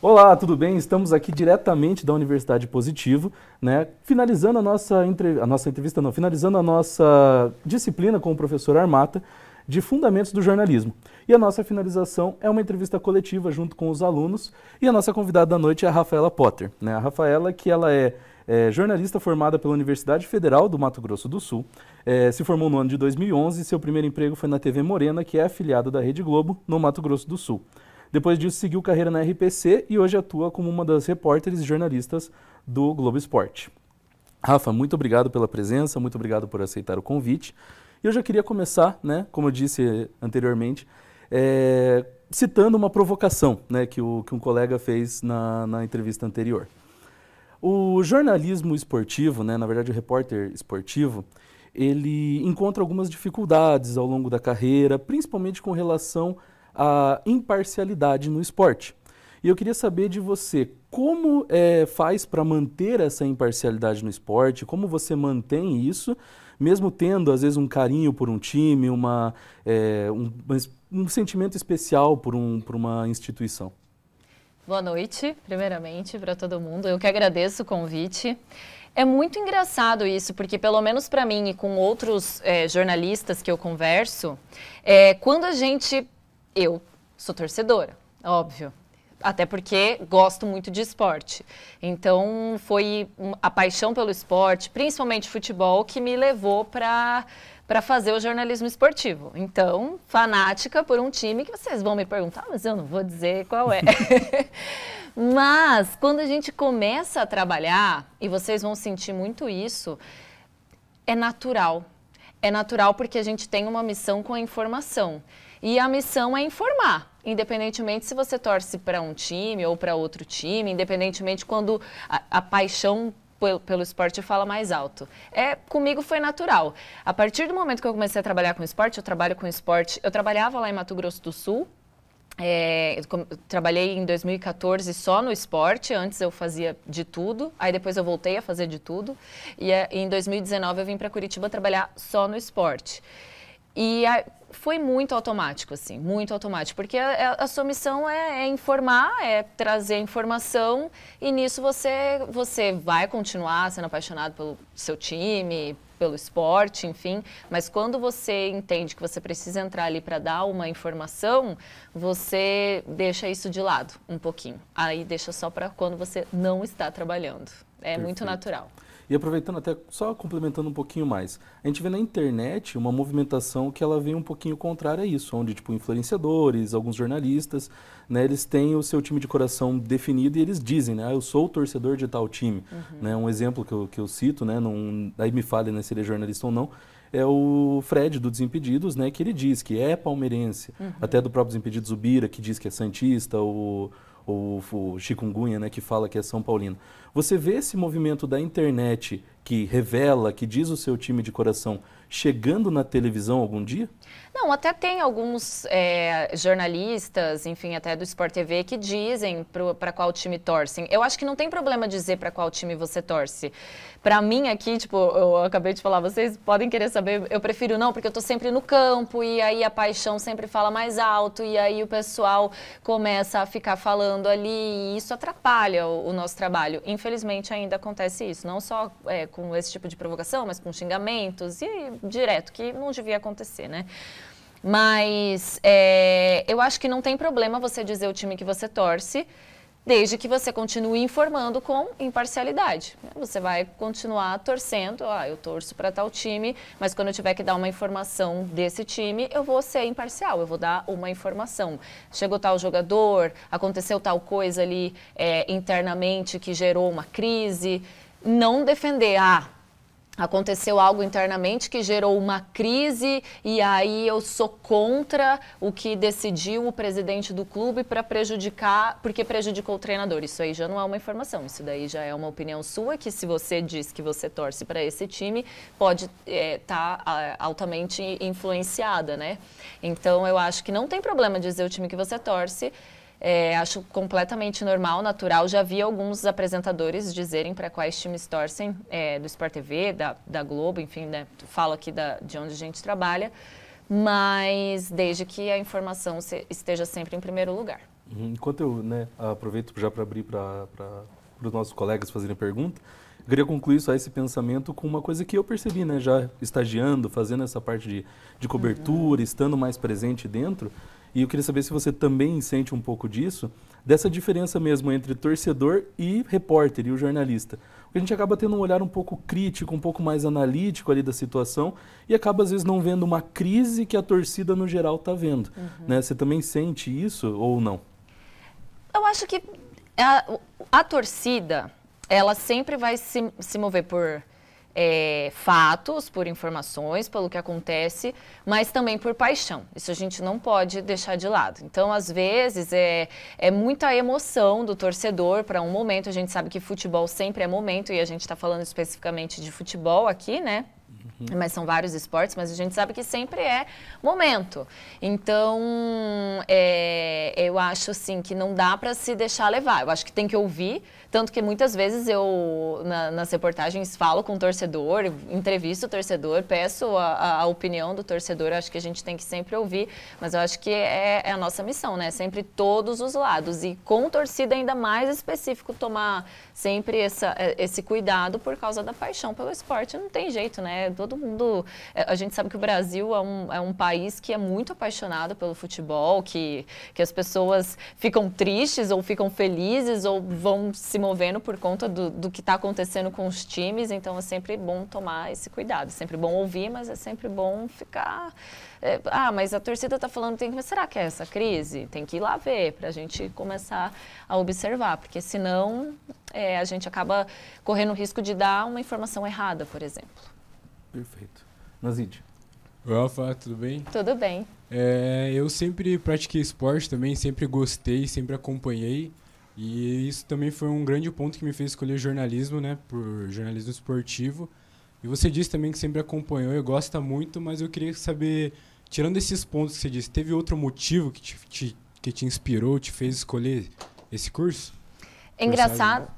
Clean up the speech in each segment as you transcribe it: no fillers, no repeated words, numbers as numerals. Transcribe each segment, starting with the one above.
Olá, tudo bem? Estamos aqui diretamente da Universidade Positivo, né? Finalizando a nossa entrevista, não, finalizando a nossa disciplina com o professor Armata de Fundamentos do Jornalismo. E a nossa finalização é uma entrevista coletiva junto com os alunos e a nossa convidada da noite é a Rafaela Potter, né? A Rafaela, que ela é jornalista formada pela Universidade Federal do Mato Grosso do Sul, se formou no ano de 2011 e seu primeiro emprego foi na TV Morena, que é afiliada da Rede Globo, no Mato Grosso do Sul. Depois disso, seguiu carreira na RPC e hoje atua como uma das repórteres e jornalistas do Globo Esporte. Rafa, muito obrigado pela presença, muito obrigado por aceitar o convite. E eu já queria começar, né, como eu disse anteriormente, citando uma provocação, né, que um colega fez na entrevista anterior. O jornalismo esportivo, né, na verdade o repórter esportivo, ele encontra algumas dificuldades ao longo da carreira, principalmente com relação a imparcialidade no esporte. E eu queria saber de você, como faz para manter essa imparcialidade no esporte, como você mantém isso, mesmo tendo às vezes um carinho por um time, um sentimento especial por uma instituição. Boa noite, primeiramente, para todo mundo. Eu que agradeço o convite. É muito engraçado isso, porque pelo menos para mim e com outros jornalistas que eu converso, quando eu sou torcedora, óbvio, até porque gosto muito de esporte. Então, foi a paixão pelo esporte, principalmente futebol, que me levou para fazer o jornalismo esportivo. Então, fanática por um time que vocês vão me perguntar, mas eu não vou dizer qual é. Mas, quando a gente começa a trabalhar, e vocês vão sentir muito isso, é natural. É natural porque a gente tem uma missão com a informação. E a missão é informar, independentemente se você torce para um time ou para outro time, independentemente quando a paixão pelo esporte fala mais alto. Comigo foi natural. A partir do momento que eu comecei a trabalhar com esporte, eu trabalho com esporte, eu trabalhava lá em Mato Grosso do Sul, eu trabalhei em 2014 só no esporte, antes eu fazia de tudo, aí depois eu voltei a fazer de tudo, e em 2019 eu vim para Curitiba trabalhar só no esporte. E foi muito automático, assim, muito automático, porque a sua missão é informar, é trazer informação, e nisso você vai continuar sendo apaixonado pelo seu time, pelo esporte, enfim, mas quando você entende que você precisa entrar ali para dar uma informação, você deixa isso de lado um pouquinho. Aí deixa só para quando você não está trabalhando. É Perfeito. muito natural. E aproveitando até, só complementando um pouquinho mais, a gente vê na internet uma movimentação que ela vem um pouquinho contrária a isso, onde tipo influenciadores, alguns jornalistas, né, eles têm o seu time de coração definido e eles dizem, né, eu sou o torcedor de tal time. Né, um exemplo que eu cito, né, aí me fale, né, se ele é jornalista ou não, é o Fred do Desimpedidos, né, que ele diz que é palmeirense, até do próprio Desimpedidos o Bira, que diz que é santista, o Chikungunya, né, que fala que é São Paulino. Você vê esse movimento da internet que revela, que diz o seu time de coração, chegando na televisão algum dia? Não, até tem alguns jornalistas, enfim, até do Sport TV, que dizem para qual time torcem. Eu acho que não tem problema dizer para qual time você torce. Para mim aqui, tipo, eu acabei de falar, vocês podem querer saber, eu prefiro não, porque eu tô sempre no campo e aí a paixão sempre fala mais alto e aí o pessoal começa a ficar falando ali e isso atrapalha o nosso trabalho. Infelizmente ainda acontece isso, não só com esse tipo de provocação, mas com xingamentos e direto, que não devia acontecer, né? Mas eu acho que não tem problema você dizer o time que você torce, desde que você continue informando com imparcialidade. Você vai continuar torcendo, eu torço para tal time, mas quando eu tiver que dar uma informação desse time, eu vou ser imparcial, eu vou dar uma informação. Chegou tal jogador, aconteceu tal coisa ali internamente que gerou uma crise, não defender, aconteceu algo internamente que gerou uma crise e aí eu sou contra o que decidiu o presidente do clube para prejudicar, porque prejudicou o treinador. Isso aí já não é uma informação, isso daí já é uma opinião sua, que se você diz que você torce para esse time, pode estar altamente influenciada, né? Então eu acho que não tem problema dizer o time que você torce. Acho completamente normal, natural. Já vi alguns apresentadores dizerem para quais times torcem, do Sport TV, da Globo, enfim, né? Falo aqui de onde a gente trabalha, mas desde que a informação esteja sempre em primeiro lugar. Enquanto eu, né, aproveito já para abrir para os nossos colegas fazerem pergunta, eu queria concluir só esse pensamento com uma coisa que eu percebi, né, já estagiando, fazendo essa parte de cobertura, estando mais presente dentro, e eu queria saber se você também sente um pouco disso, dessa diferença mesmo entre torcedor e repórter e o jornalista. Porque a gente acaba tendo um olhar um pouco crítico, um pouco mais analítico ali da situação e acaba às vezes não vendo uma crise que a torcida no geral está vendo. Né? Você também sente isso ou não? Eu acho que a torcida, ela sempre vai se mover por fatos, por informações, pelo que acontece, mas também por paixão. Isso a gente não pode deixar de lado. Então, às vezes, é muita emoção do torcedor para um momento. A gente sabe que futebol sempre é momento, e a gente está falando especificamente de futebol aqui, né? Mas são vários esportes, mas a gente sabe que sempre é momento. Então, eu acho assim que não dá para se deixar levar. Eu acho que tem que ouvir, tanto que muitas vezes eu, nas reportagens, falo com o torcedor, entrevisto o torcedor, peço a opinião do torcedor. Eu acho que a gente tem que sempre ouvir, mas eu acho que é a nossa missão, né? Sempre todos os lados. E com torcida ainda mais específico, tomar sempre esse cuidado por causa da paixão pelo esporte. Não tem jeito, né? Todo mundo... A gente sabe que o Brasil é um país que é muito apaixonado pelo futebol, que as pessoas ficam tristes ou ficam felizes ou vão se movendo por conta do que está acontecendo com os times. Então, é sempre bom tomar esse cuidado. É sempre bom ouvir, mas é sempre bom ficar... mas a torcida está falando, mas será que é essa crise? Tem que ir lá ver, para a gente começar a observar, porque senão a gente acaba correndo o risco de dar uma informação errada, por exemplo. Perfeito. Nazide. Oi, Alfa, tudo bem? Tudo bem. Eu sempre pratiquei esporte também, sempre gostei, sempre acompanhei. E isso também foi um grande ponto que me fez escolher jornalismo, né? Por jornalismo esportivo. E você disse também que sempre acompanhou e gosta muito, mas eu queria saber, tirando esses pontos que você disse, teve outro motivo que te inspirou, te fez escolher esse curso? Engraçado.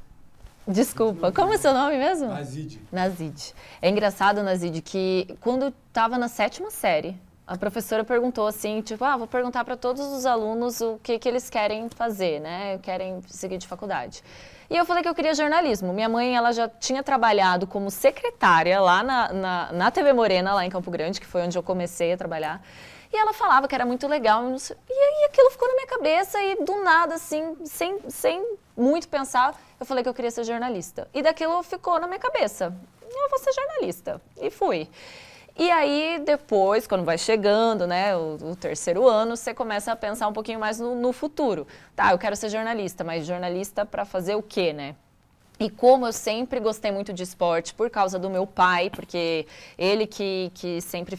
Desculpa, como é seu nome mesmo? Nazide. Nazide. É engraçado, Nazide, que quando eu estava na 7ª série, a professora perguntou assim, tipo, vou perguntar para todos os alunos o que eles querem fazer, né? Querem seguir de faculdade. E eu falei que eu queria jornalismo. Minha mãe, ela já tinha trabalhado como secretária lá na TV Morena, lá em Campo Grande, que foi onde eu comecei a trabalhar. E ela falava que era muito legal. E aí aquilo ficou na minha cabeça e do nada, assim, sem muito pensar, eu falei que eu queria ser jornalista. E daquilo ficou na minha cabeça. Eu vou ser jornalista. E fui. E aí, depois, quando vai chegando, né, o 3º ano, você começa a pensar um pouquinho mais no futuro. Tá, eu quero ser jornalista, mas jornalista para fazer o quê, né? E como eu sempre gostei muito de esporte por causa do meu pai, porque ele que sempre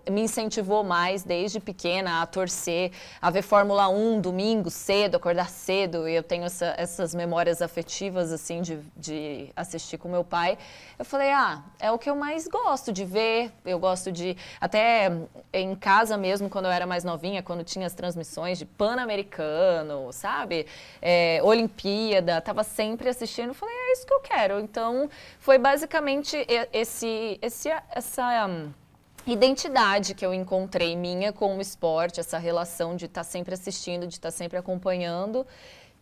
me incentivou mais desde pequena a torcer, a ver Fórmula 1 domingo cedo, acordar cedo, e eu tenho essas memórias afetivas assim de assistir com meu pai. Eu falei, é o que eu mais gosto de ver, eu gosto de, até em casa mesmo, quando eu era mais novinha, quando tinha as transmissões de Pan-Americano, sabe? Olimpíada, estava sempre assistindo. Eu falei, é isso que eu quero. Então, foi basicamente essa identidade que eu encontrei minha com o esporte, essa relação de estar sempre assistindo, de estar sempre acompanhando,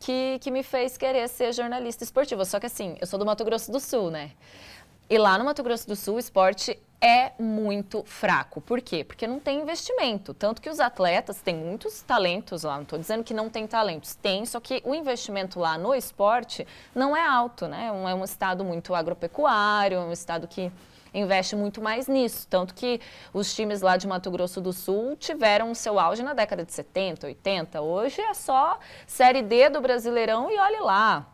que me fez querer ser jornalista esportiva. Só que assim, eu sou do Mato Grosso do Sul, né? E lá no Mato Grosso do Sul, o esporte é muito fraco. Por quê? Porque não tem investimento. Tanto que os atletas têm muitos talentos lá. Não estou dizendo que não tem talentos. Tem, só que o investimento lá no esporte não é alto, né? É um estado muito agropecuário, é um estado que investe muito mais nisso. Tanto que os times lá de Mato Grosso do Sul tiveram seu auge na década de 70, 80. Hoje é só Série D do Brasileirão e olhe lá.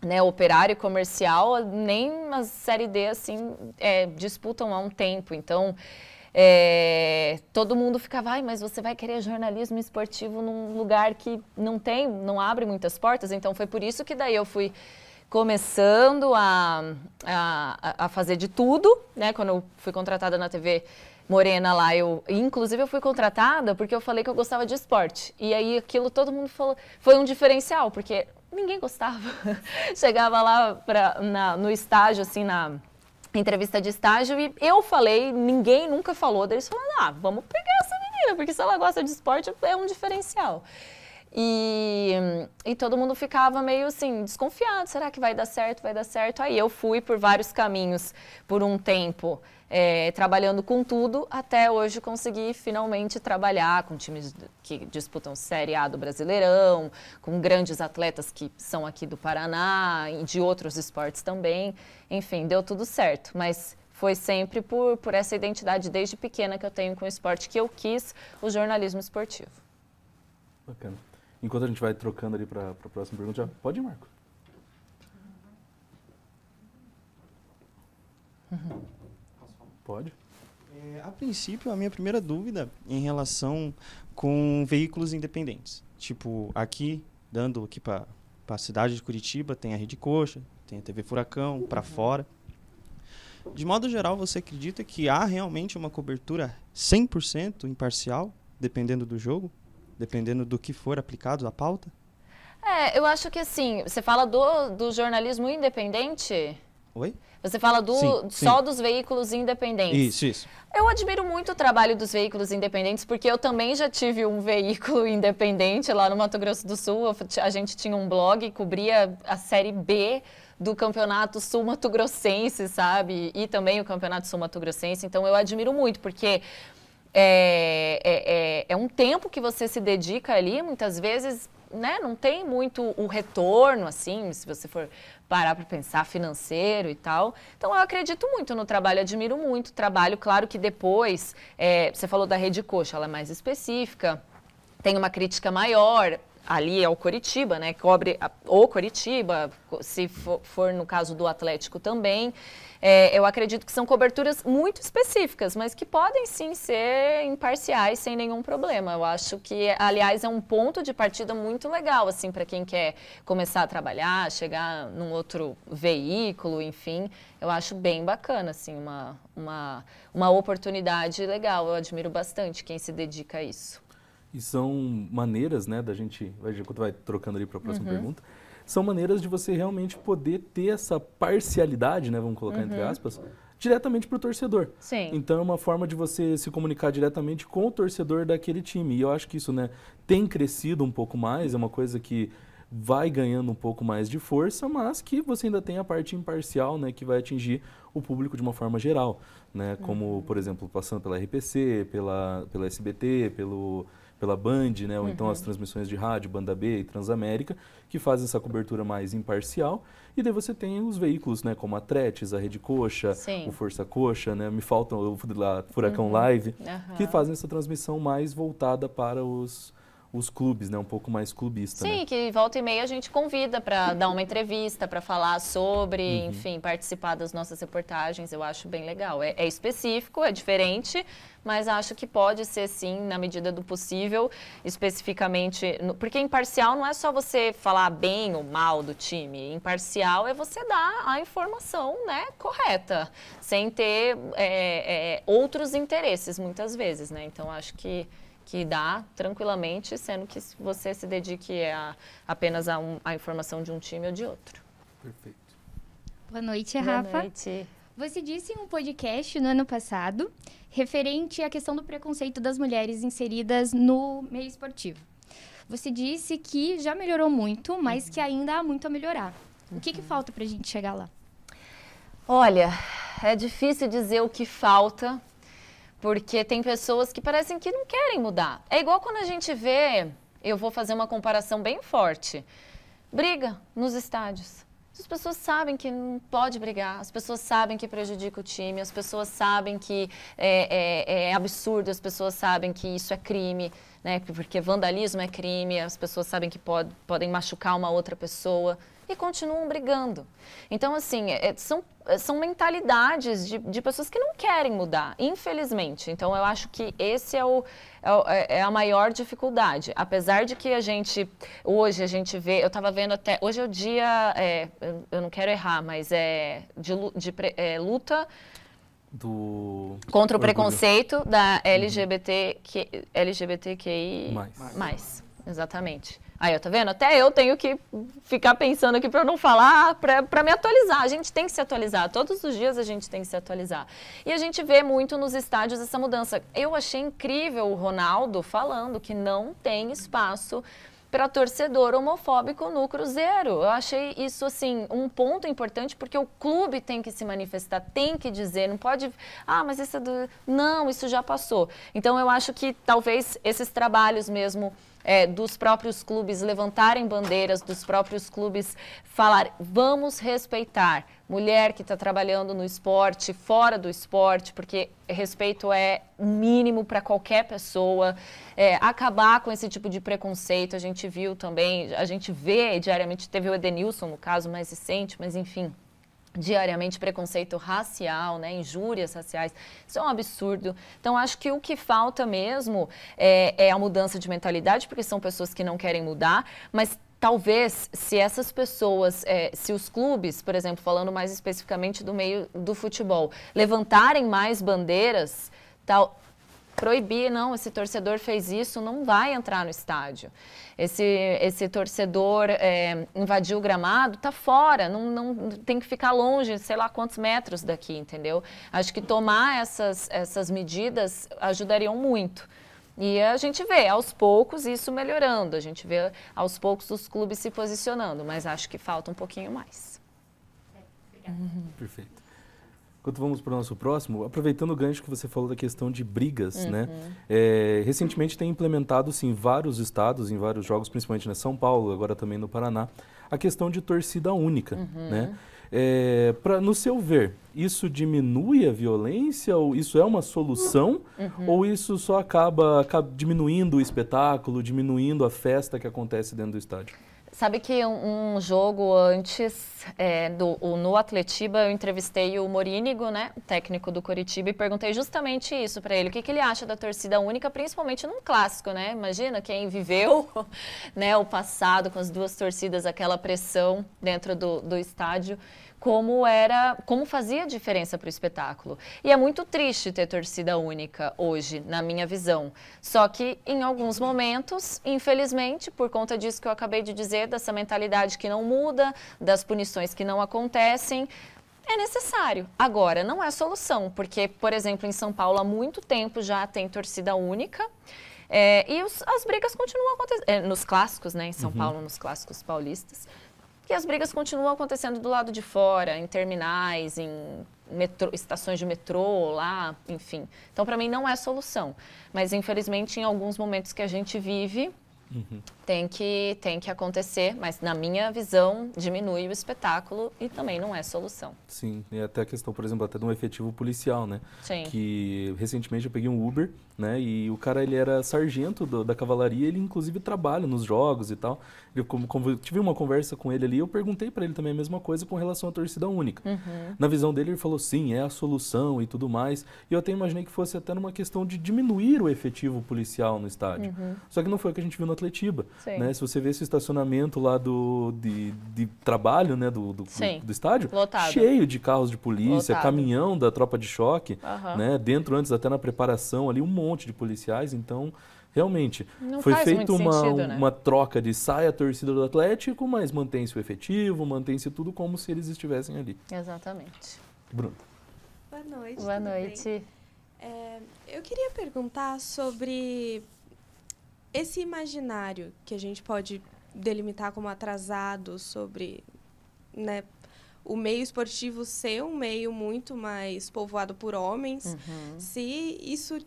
Né, Operário e Comercial, nem a Série D assim, disputam há um tempo. Então, todo mundo ficava, mas você vai querer jornalismo esportivo num lugar que não abre muitas portas. Então, foi por isso que daí eu fui começando a fazer de tudo, né? Quando eu fui contratada na TV Morena lá, inclusive eu fui contratada porque eu falei que eu gostava de esporte. E aí aquilo todo mundo falou, foi um diferencial, porque ninguém gostava. Chegava lá no estágio, assim, na entrevista de estágio, e eu falei, ninguém nunca falou. Daí eles falaram, vamos pegar essa menina, porque se ela gosta de esporte, é um diferencial. E todo mundo ficava meio assim, desconfiado, será que vai dar certo, vai dar certo? Aí eu fui por vários caminhos por um tempo, trabalhando com tudo, até hoje conseguir finalmente trabalhar com times que disputam Série A do Brasileirão, com grandes atletas que são aqui do Paraná e de outros esportes também. Enfim, deu tudo certo, mas foi sempre por essa identidade desde pequena que eu tenho com o esporte que eu quis o jornalismo esportivo. Bacana. Enquanto a gente vai trocando ali para a próxima pergunta, já pode ir, Marco. Pode. A princípio, a minha primeira dúvida em relação com veículos independentes. Tipo, aqui, dando aqui para a cidade de Curitiba, tem a Rede Coxa, tem a TV Furacão, para fora. De modo geral, você acredita que há realmente uma cobertura 100% imparcial, dependendo do jogo? Dependendo do que for aplicado à pauta? Eu acho que assim, você fala do jornalismo independente? Oi? Você fala Sim. só dos veículos independentes? Isso. Eu admiro muito o trabalho dos veículos independentes, porque eu também já tive um veículo independente lá no Mato Grosso do Sul. A gente tinha um blog e cobria a Série B do Campeonato Sul-Mato Grossense, sabe? E também o Campeonato Sul-Mato Grossense. Então eu admiro muito, porque é um tempo que você se dedica ali, muitas vezes, né, não tem muito o retorno, assim, se você for parar para pensar financeiro e tal. Então, eu acredito muito no trabalho, admiro muito o trabalho. Claro que depois, você falou da Rede Coxa, ela é mais específica, tem uma crítica maior. Ali é o Coritiba, né? Cobre o Coritiba, se for no caso do Atlético também. Eu acredito que são coberturas muito específicas, mas que podem sim ser imparciais sem nenhum problema. Eu acho que, aliás, é um ponto de partida muito legal, assim, para quem quer começar a trabalhar, chegar num outro veículo, enfim. Eu acho bem bacana, assim, uma oportunidade legal. Eu admiro bastante quem se dedica a isso. E são maneiras, né, da gente, enquanto vai trocando ali para a próxima pergunta, são maneiras de você realmente poder ter essa parcialidade, né, vamos colocar entre aspas, diretamente para o torcedor. Sim. Então é uma forma de você se comunicar diretamente com o torcedor daquele time. E eu acho que isso, né, tem crescido um pouco mais, é uma coisa que vai ganhando um pouco mais de força, mas que você ainda tem a parte imparcial, né, que vai atingir o público de uma forma geral, né, como, por exemplo, passando pela RPC, pela SBT, pela Band, né, ou então as transmissões de rádio, Banda B e Transamérica, que fazem essa cobertura mais imparcial. E daí você tem os veículos, né, como a Tretes, a Rede Coxa, Sim. o Força Coxa, né, me faltam o Furacão Live, que fazem essa transmissão mais voltada para os clubes, né, um pouco mais clubista. Sim, né? Que volta e meia a gente convida para dar uma entrevista, para falar sobre, enfim, participar das nossas reportagens. Eu acho bem legal. É específico, é diferente, mas acho que pode ser, sim, na medida do possível, especificamente. Porque imparcial não é só você falar bem ou mal do time. Imparcial é você dar a informação, né, correta, sem ter outros interesses, muitas vezes, né? Então, acho que dá tranquilamente, sendo que você se dedique apenas a informação de um time ou de outro. Perfeito. Boa noite, Rafa. Boa noite. Você disse em um podcast no ano passado, referente à questão do preconceito das mulheres inseridas no meio esportivo. Você disse que já melhorou muito, mas que ainda há muito a melhorar. O que falta para a gente chegar lá? Olha, é difícil dizer o que falta, porque tem pessoas que parecem que não querem mudar. É igual quando a gente vê, eu vou fazer uma comparação bem forte, briga nos estádios. As pessoas sabem que não pode brigar, as pessoas sabem que prejudica o time, as pessoas sabem que é absurdo, as pessoas sabem que isso é crime, né? Porque vandalismo é crime, as pessoas sabem que podem machucar uma outra pessoa e continuam brigando. Então, assim, são mentalidades de pessoas que não querem mudar, infelizmente. Então, eu acho que esse é a maior dificuldade. Apesar de que hoje a gente vê, eu estava vendo até, hoje é o dia, eu não quero errar, mas de luta contra o preconceito da LGBTQI+. Exatamente. Aí, tá vendo? Até eu tenho que ficar pensando aqui para eu não falar, para me atualizar. A gente tem que se atualizar. Todos os dias a gente tem que se atualizar. E a gente vê muito nos estádios essa mudança. Eu achei incrível o Ronaldo falando que não tem espaço para torcedor homofóbico no Cruzeiro. Eu achei isso, assim, um ponto importante, porque o clube tem que se manifestar, tem que dizer, não pode... mas isso é do... Não, isso já passou. Então, eu acho que talvez esses trabalhos mesmo dos próprios clubes levantarem bandeiras, dos próprios clubes falar, vamos respeitar mulher que está trabalhando no esporte, fora do esporte, porque respeito é mínimo para qualquer pessoa, acabar com esse tipo de preconceito. A gente viu também, a gente vê diariamente, teve o Edenilson no caso mais recente, mas enfim, diariamente preconceito racial, né, injúrias raciais, isso é um absurdo. Então, acho que o que falta mesmo é a mudança de mentalidade, porque são pessoas que não querem mudar, mas talvez se essas pessoas, se os clubes, por exemplo, falando mais especificamente do meio do futebol, levantarem mais bandeiras, proibir, não, esse torcedor fez isso, não vai entrar no estádio. Esse torcedor invadiu o gramado, tá fora, não tem que ficar longe, sei lá quantos metros daqui, entendeu? Acho que tomar essas medidas ajudariam muito. E a gente vê, aos poucos, isso melhorando, a gente vê, aos poucos, os clubes se posicionando, mas acho que falta um pouquinho mais. Perfeito. Enquanto vamos para o nosso próximo, aproveitando o gancho que você falou da questão de brigas, né? Recentemente tem implementado, sim, em vários estados, em vários jogos, principalmente em São Paulo, agora também no Paraná, a questão de torcida única, né? No seu ver, isso diminui a violência? Ou isso é uma solução? Ou isso só acaba diminuindo o espetáculo, diminuindo a festa que acontece dentro do estádio? Sabe que um jogo antes, no Atletiba, eu entrevistei o Morínigo, né, o técnico do Coritiba, e perguntei justamente isso para ele. O que ele acha da torcida única, principalmente num clássico, né? Imagina quem viveu né, o passado com as duas torcidas, aquela pressão dentro do estádio. Como fazia diferença para o espetáculo. E é muito triste ter torcida única hoje, na minha visão. Só que, em alguns momentos, infelizmente, por conta disso que eu acabei de dizer, dessa mentalidade que não muda, das punições que não acontecem, é necessário. Agora, não é solução, porque, por exemplo, em São Paulo, há muito tempo já tem torcida única, e as brigas continuam acontecendo, nos clássicos, né, em São Paulo, nos clássicos paulistas, e as brigas continuam acontecendo do lado de fora, em terminais, em estações de metrô, lá, enfim. Então, para mim, não é solução. Mas, infelizmente, em alguns momentos que a gente vive, tem que acontecer, mas na minha visão diminui o espetáculo e também não é solução. Sim, e até a questão, por exemplo, até de um efetivo policial, né? Sim. Que recentemente eu peguei um Uber, né? E o cara, ele era sargento da cavalaria, ele inclusive trabalha nos jogos e tal. Eu tive uma conversa com ele ali, eu perguntei para ele também a mesma coisa com relação à torcida única. Na visão dele, ele falou, sim, é a solução e tudo mais. E eu até imaginei que fosse até numa questão de diminuir o efetivo policial no estádio. Só que não foi o que a gente viu no Atletiba. Né? Se você vê esse estacionamento lá de trabalho, né, do estádio, lotado, cheio de carros de polícia, lotado, caminhão da tropa de choque, né, dentro antes até na preparação ali, um monte de policiais, então realmente não foi faz feito muito sentido, né? uma troca de sai a torcida do Atlético, mas mantém-se o efetivo, mantém-se tudo como se eles estivessem ali. Exatamente. Bruno. Boa noite. Boa noite. Eu queria perguntar sobre esse imaginário que a gente pode delimitar como atrasado sobre, né, o meio esportivo ser um meio muito mais povoado por homens, se isso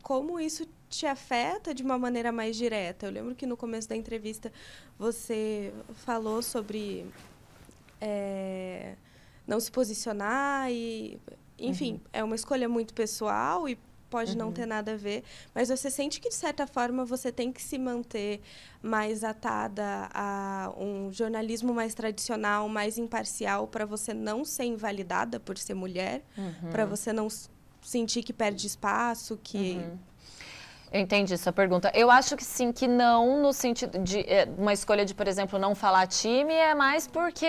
como isso te afeta de uma maneira mais direta. Eu lembro que no começo da entrevista você falou sobre não se posicionar e, enfim, é uma escolha muito pessoal e pode não ter nada a ver, mas você sente que, de certa forma, você tem que se manter mais atada a um jornalismo mais tradicional, mais imparcial, para você não ser invalidada por ser mulher, para você não sentir que perde espaço, que... Eu entendi sua pergunta. Eu acho que sim, que não, no sentido de uma escolha de, por exemplo, não falar time, é mais porque...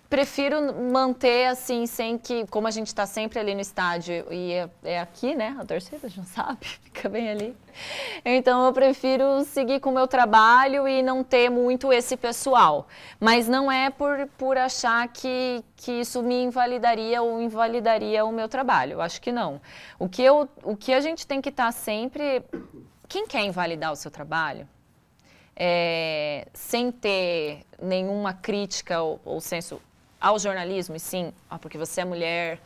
prefiro manter assim, sem que, como a gente está sempre ali no estádio, e é aqui, né, a torcida já sabe, fica bem ali. Então, eu prefiro seguir com o meu trabalho e não ter muito esse pessoal. Mas não é por achar que isso me invalidaria ou invalidaria o meu trabalho. Eu acho que não. O que a gente tem que estar sempre... quem quer invalidar o seu trabalho, sem ter nenhuma crítica ou senso ao jornalismo, e sim, porque você é mulher,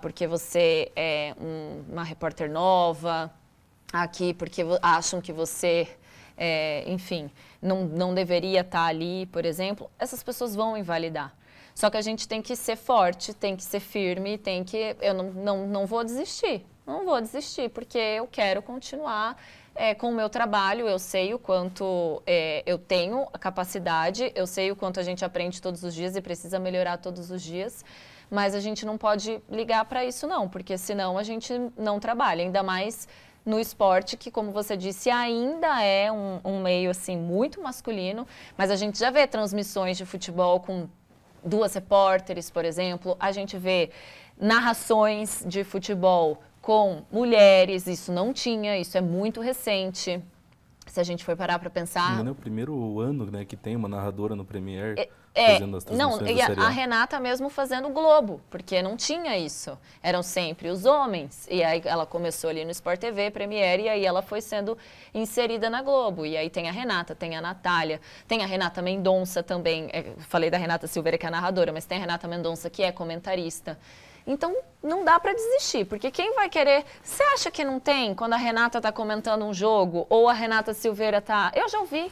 porque você é uma repórter nova, aqui porque acham que você, enfim, não deveria estar ali, por exemplo, essas pessoas vão invalidar. Só que a gente tem que ser forte, tem que ser firme, eu não vou desistir. Não vou desistir, porque eu quero continuar com o meu trabalho. Eu sei o quanto eu tenho a capacidade, eu sei o quanto a gente aprende todos os dias e precisa melhorar todos os dias, mas a gente não pode ligar para isso não, porque senão a gente não trabalha, ainda mais no esporte, que, como você disse, ainda é um meio assim muito masculino, mas a gente já vê transmissões de futebol com 2 repórteres, por exemplo, a gente vê narrações de futebol com mulheres, isso não tinha, isso é muito recente. Se a gente for parar para pensar... Não é o primeiro ano, né, que tem uma narradora no Premier fazendo as transmissões da Série A. A Renata mesmo fazendo o Globo, porque não tinha isso. Eram sempre os homens. E aí ela começou ali no Sport TV, Premier, e aí ela foi sendo inserida na Globo. E aí tem a Renata, tem a Natália, tem a Renata Mendonça também. Falei da Renata Silveira, que é a narradora, mas tem a Renata Mendonça, que é comentarista. Então, não dá para desistir, porque quem vai querer... Você acha que não tem quando a Renata está comentando um jogo ou a Renata Silveira está... Eu já ouvi.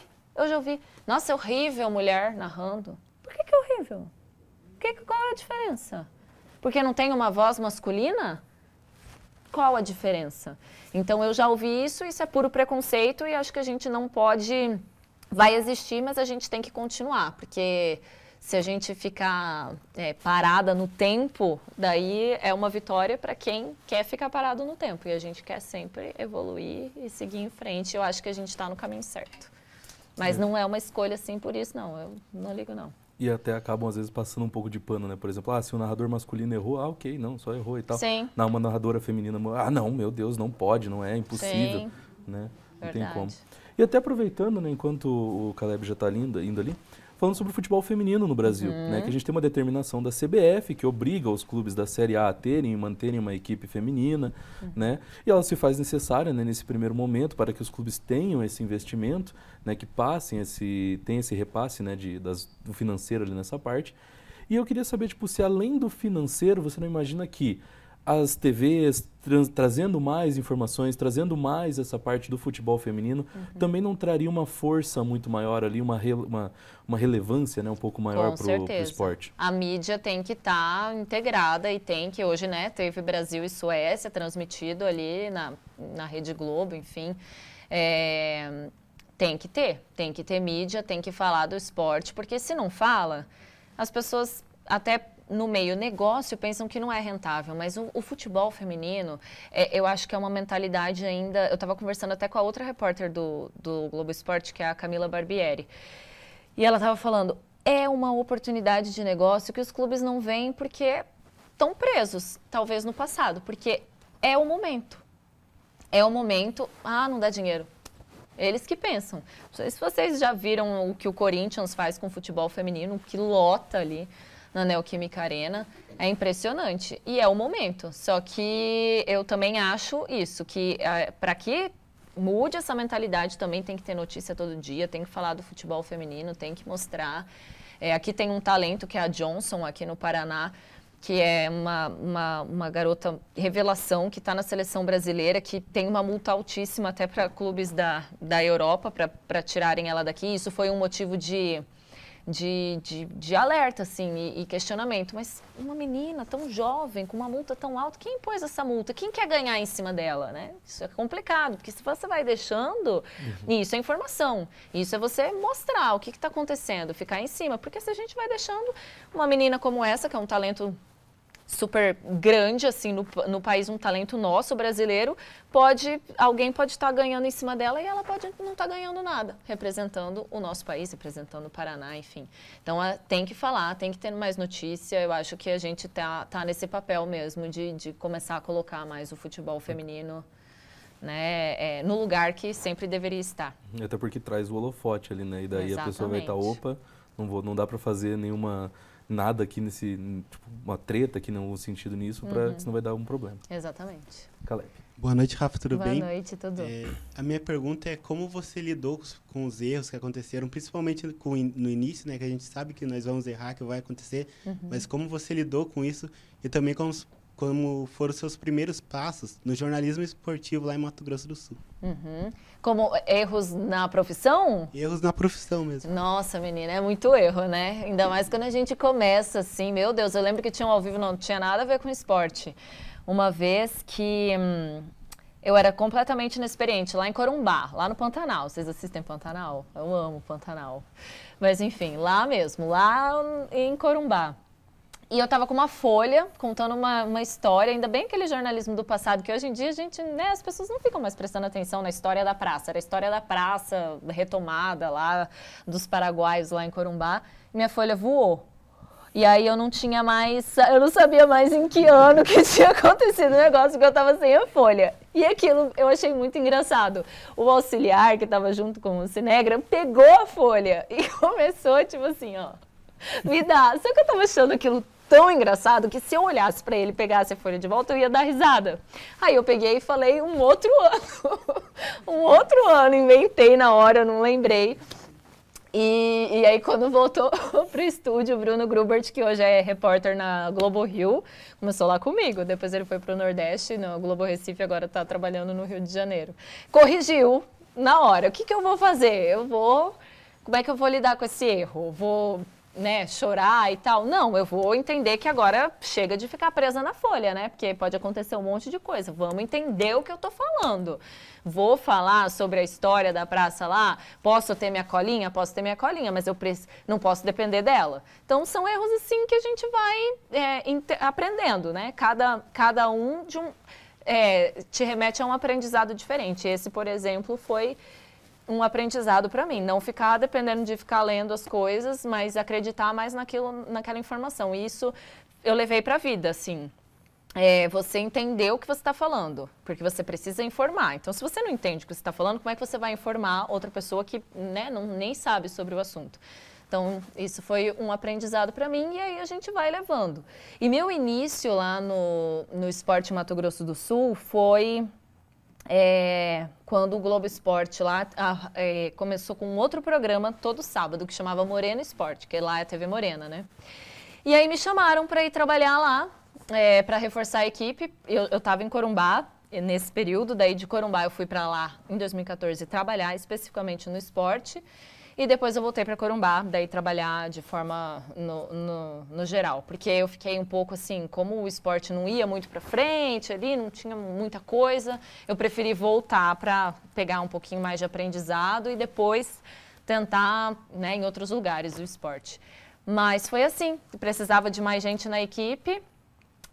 Nossa, é horrível mulher narrando. Por que é horrível? Qual é a diferença? Porque não tem uma voz masculina? Qual a diferença? Então, eu já ouvi isso é puro preconceito e acho que a gente não pode... Vai existir, mas a gente tem que continuar, porque... Se a gente ficar parada no tempo, daí é uma vitória para quem quer ficar parado no tempo. E a gente quer sempre evoluir e seguir em frente. Eu acho que a gente está no caminho certo. Mas não é uma escolha assim por isso, não. Eu não ligo, não. E até acabam, às vezes, passando um pouco de pano, né? Por exemplo, se o narrador masculino errou, ok, não, só errou e tal. Sim. Não, uma narradora feminina, não, meu Deus, não pode, não é impossível. Sim. Né? Não Verdade. tem como. E até aproveitando, né, enquanto o Caleb já está indo ali, falando sobre o futebol feminino no Brasil, né, que a gente tem uma determinação da CBF que obriga os clubes da Série A a terem e manterem uma equipe feminina, né, e ela se faz necessária, né, nesse primeiro momento para que os clubes tenham esse investimento, né, que tenham esse repasse, né, do financeiro ali nessa parte. E eu queria saber, tipo, se além do financeiro, você não imagina que as TVs trazendo mais informações, trazendo mais essa parte do futebol feminino, também não traria uma força muito maior ali, uma relevância, né, um pouco maior para o esporte? A mídia tem que estar integrada e tem que, hoje, né, teve Brasil e Suécia transmitido ali na Rede Globo, enfim. Tem que ter mídia, tem que falar do esporte, porque se não fala, as pessoas até... no meio negócio, pensam que não é rentável, mas o futebol feminino, eu acho que é uma mentalidade ainda... Eu estava conversando até com a outra repórter do Globo Esporte, que é a Camila Barbieri, e ela estava falando, é uma oportunidade de negócio que os clubes não veem porque estão presos, talvez no passado, porque é o momento. Não dá dinheiro. Eles que pensam. Não sei se vocês já viram o que o Corinthians faz com o futebol feminino, que lota ali na Neoquímica Arena, é impressionante. E é o momento. Só que eu também acho isso, que para que mude essa mentalidade também tem que ter notícia todo dia, tem que falar do futebol feminino, tem que mostrar. Aqui tem um talento que é a Johnson, aqui no Paraná, que é uma garota revelação que está na seleção brasileira, que tem uma multa altíssima até para clubes da Europa, para tirarem ela daqui. Isso foi um motivo de alerta, assim, e questionamento. Mas uma menina tão jovem, com uma multa tão alta, quem impôs essa multa? Quem quer ganhar em cima dela, né? Isso é complicado, porque se você vai deixando, isso é informação. Isso é você mostrar o que está acontecendo, ficar em cima. Porque se a gente vai deixando uma menina como essa, que é um talento super grande, assim, no país, um talento nosso, brasileiro, alguém pode estar ganhando em cima dela e ela pode não estar ganhando nada, representando o nosso país, representando o Paraná, enfim. Então, tem que falar, tem que ter mais notícia. Eu acho que a gente tá nesse papel mesmo de começar a colocar mais o futebol feminino, né, no lugar que sempre deveria estar. Até porque traz o holofote ali, né? E daí a pessoa vai estar, não dá para fazer nada aqui nesse, tipo, uma treta aqui no sentido nisso, para que senão vai dar um problema. Exatamente. Caleb. Boa noite, Rafa, tudo bem? Boa noite, tudo. A minha pergunta é como você lidou com os erros que aconteceram, principalmente no início, né, que a gente sabe que nós vamos errar, que vai acontecer, mas como você lidou com isso e também como foram os seus primeiros passos no jornalismo esportivo lá em Mato Grosso do Sul. Como erros na profissão? Erros na profissão mesmo. Nossa, menina, é muito erro, né? Ainda mais quando a gente começa assim, meu Deus, eu lembro que tinha um ao vivo, não tinha nada a ver com esporte. Uma vez que eu era completamente inexperiente, lá em Corumbá, lá no Pantanal. Vocês assistem Pantanal? Eu amo Pantanal. Mas enfim, lá mesmo, lá em Corumbá. E eu tava com uma folha, contando uma história, ainda bem aquele jornalismo do passado, que hoje em dia a gente, né, as pessoas não ficam mais prestando atenção na história da praça. Era a história da praça, retomada lá, dos paraguaios lá em Corumbá. Minha folha voou. E aí eu não sabia mais em que ano que tinha acontecido o negócio, porque eu tava sem a folha. E aquilo eu achei muito engraçado. O auxiliar, que tava junto com o Cinegra, pegou a folha e começou, tipo assim, ó, me dá. Só que eu tava achando aquilo tão engraçado que se eu olhasse pra ele e pegasse a folha de volta, eu ia dar risada. Aí eu peguei e falei um outro ano, inventei na hora, eu não lembrei. E aí, quando voltou pro estúdio, o Bruno Grubert, que hoje é repórter na Globo Rio, começou lá comigo. Depois ele foi pro Nordeste, no Globo Recife, agora tá trabalhando no Rio de Janeiro. Corrigiu na hora. O que eu vou fazer? Como é que eu vou lidar com esse erro? Vou, né, chorar e tal? Não, eu vou entender que agora chega de ficar presa na folha, né? Porque pode acontecer um monte de coisa. Vamos entender o que eu tô falando. Vou falar sobre a história da praça lá, posso ter minha colinha? Posso ter minha colinha, mas eu não posso depender dela. Então, são erros assim que a gente vai aprendendo, né? Cada um te remete a um aprendizado diferente. Esse, por exemplo, foi um aprendizado para mim. Não ficar dependendo de ficar lendo as coisas, mas acreditar mais naquela informação. E isso eu levei para a vida, assim. Você entender o que você está falando, porque você precisa informar. Então, se você não entende o que você está falando, como é que você vai informar outra pessoa que, né, nem sabe sobre o assunto? Então, isso foi um aprendizado para mim e aí a gente vai levando. E meu início lá no Esporte Mato Grosso do Sul foi quando o Globo Esporte lá começou com um outro programa todo sábado, que chamava Morena Esporte, que lá é a TV Morena, né? E aí me chamaram para ir trabalhar lá, para reforçar a equipe. Eu estava em Corumbá nesse período, daí de Corumbá eu fui para lá em 2014 trabalhar especificamente no esporte e depois eu voltei para Corumbá, daí trabalhar de forma no geral, porque eu fiquei um pouco assim, como o esporte não ia muito para frente ali, não tinha muita coisa, eu preferi voltar para pegar um pouquinho mais de aprendizado e depois tentar, né, em outros lugares do esporte. Mas foi assim, precisava de mais gente na equipe.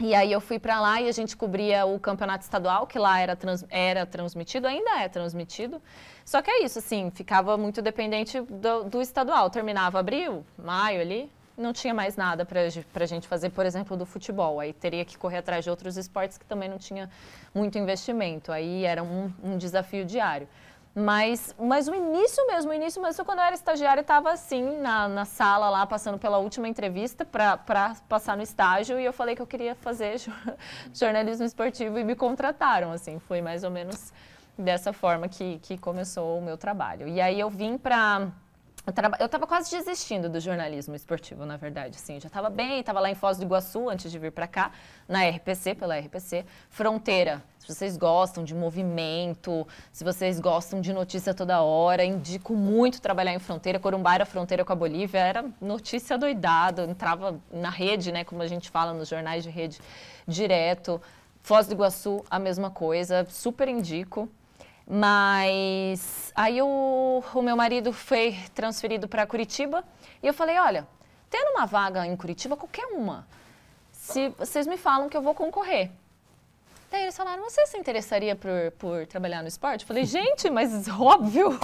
E aí eu fui para lá e a gente cobria o campeonato estadual, que lá era transmitido, ainda é transmitido. Só que é isso, assim, ficava muito dependente do estadual. Terminava abril, maio ali, não tinha mais nada para a gente fazer, por exemplo, do futebol. Aí teria que correr atrás de outros esportes que também não tinha muito investimento. Aí era um desafio diário. Mas o início mesmo, quando eu era estagiária, estava assim, na sala lá, passando pela última entrevista para passar no estágio, e eu falei que eu queria fazer jornalismo esportivo e me contrataram, assim, foi mais ou menos dessa forma que começou o meu trabalho. E aí eu vim para... Eu estava quase desistindo do jornalismo esportivo, na verdade, assim, já estava bem, estava lá em Foz do Iguaçu antes de vir para cá, na RPC, pela RPC, Fronteira. Se vocês gostam de movimento, se vocês gostam de notícia toda hora, indico muito trabalhar em Fronteira. Corumbá era fronteira com a Bolívia, era notícia doidada, entrava na rede, né, como a gente fala nos jornais de rede, direto. Foz do Iguaçu, a mesma coisa, super indico. Mas aí o meu marido foi transferido para Curitiba e eu falei, olha, tendo uma vaga em Curitiba, qualquer uma, se vocês me falam que eu vou concorrer. Daí eles falaram, você se interessaria por trabalhar no esporte? Eu falei, gente, mas óbvio,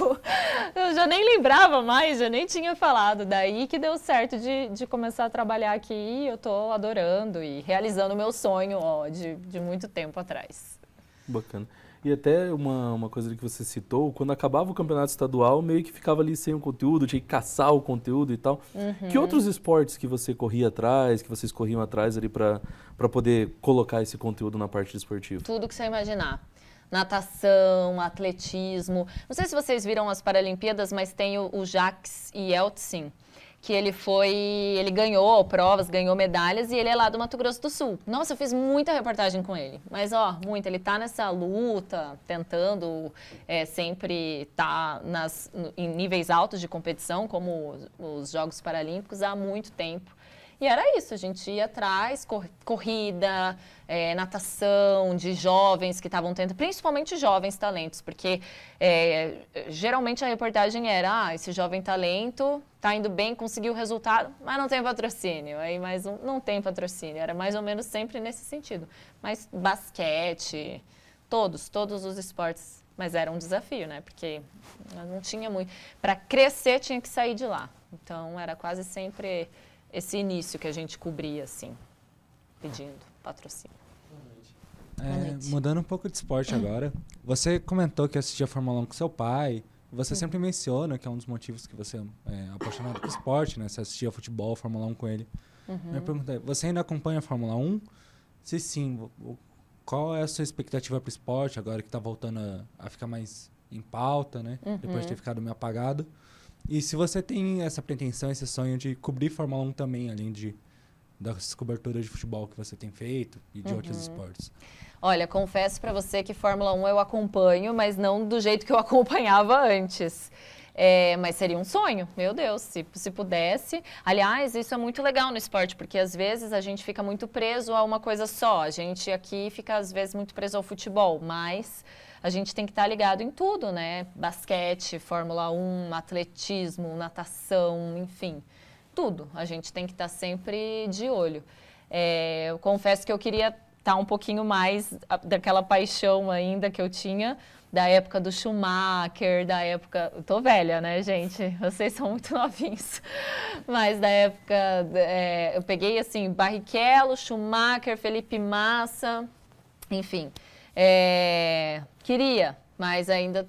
eu já nem lembrava mais, já nem tinha falado. Daí que deu certo de começar a trabalhar aqui e eu tô adorando e realizando o meu sonho de muito tempo atrás. Bacana. E até uma coisa que você citou, quando acabava o campeonato estadual, meio que ficava ali sem o conteúdo, tinha que caçar o conteúdo e tal. Que outros esportes que você corria atrás, que vocês corriam atrás ali para poder colocar esse conteúdo na parte esportiva? Tudo que você imaginar. Natação, atletismo. Não sei se vocês viram as Paralimpíadas, mas tem o Jacques Yeltsin, que ele ganhou provas, ganhou medalhas e ele é lá do Mato Grosso do Sul. Nossa, eu fiz muita reportagem com ele, mas muito, ele tá nessa luta, tentando sempre tá em níveis altos de competição, como os Jogos Paralímpicos, há muito tempo. E era isso, a gente ia atrás, corrida, natação, de jovens que estavam tentando, principalmente jovens talentos, porque geralmente a reportagem era, esse jovem talento está indo bem, conseguiu o resultado, mas não tem patrocínio. Aí não tem patrocínio, era mais ou menos sempre nesse sentido. Mas basquete, todos os esportes, mas era um desafio, né? Porque não tinha muito. Para crescer tinha que sair de lá. Então era quase sempre esse início que a gente cobria, assim, pedindo patrocínio. Boa noite. Mudando um pouco de esporte agora, você comentou que assistia Fórmula 1 com seu pai, você sempre menciona que é um dos motivos que você é apaixonado por esporte, né? Você assistia futebol, Fórmula 1 com ele. Minha pergunta é, você ainda acompanha a Fórmula 1? Se sim, qual é a sua expectativa para o esporte agora que está voltando a ficar mais em pauta, né? Depois de ter ficado meio apagado. E se você tem essa pretensão, esse sonho de cobrir Fórmula 1 também, além das coberturas de futebol que você tem feito e de outros esportes. Olha, confesso para você que Fórmula 1 eu acompanho, mas não do jeito que eu acompanhava antes. Mas seria um sonho, meu Deus, se pudesse. Aliás, isso é muito legal no esporte, porque às vezes a gente fica muito preso a uma coisa só. A gente aqui fica às vezes muito preso ao futebol, mas a gente tem que estar ligado em tudo, né? Basquete, Fórmula 1, atletismo, natação, enfim, tudo. A gente tem que estar sempre de olho. Eu confesso que eu queria estar um pouquinho mais daquela paixão ainda que eu tinha, da época do Schumacher, da época... Eu tô velha, né, gente? Vocês são muito novinhos. Mas da época... eu peguei, assim, Barrichello, Schumacher, Felipe Massa, enfim... queria, mas ainda,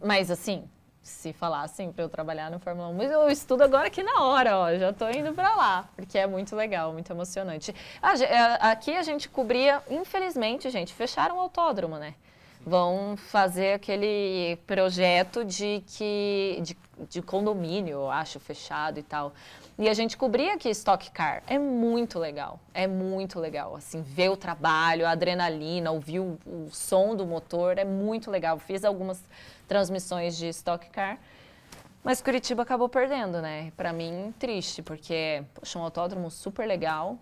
mas assim, se falassem para eu trabalhar no Fórmula 1, mas eu estudo agora aqui na hora, ó, já tô indo para lá, porque é muito legal, muito emocionante. Aqui a gente cobria, infelizmente, gente, fecharam o autódromo, né? Vão fazer aquele projeto de condomínio, eu acho, fechado e tal. E a gente cobria aqui Stock Car. É muito legal, assim, ver o trabalho, a adrenalina, ouvir o som do motor, é muito legal. Fiz algumas transmissões de Stock Car, mas Curitiba acabou perdendo, né? Pra mim, triste, porque, poxa, um autódromo super legal,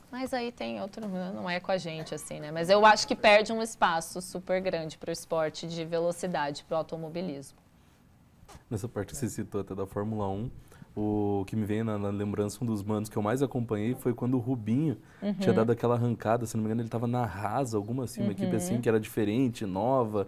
mas aí tem outro, não é com a gente, assim, né? Mas eu acho que perde um espaço super grande para o esporte de velocidade, para o automobilismo. Nessa parte que você citou até da Fórmula 1, o que me vem na lembrança, um dos manos que eu mais acompanhei foi quando o Rubinho tinha dado aquela arrancada, se não me engano ele estava na Haas, alguma assim, uma equipe assim que era diferente, nova,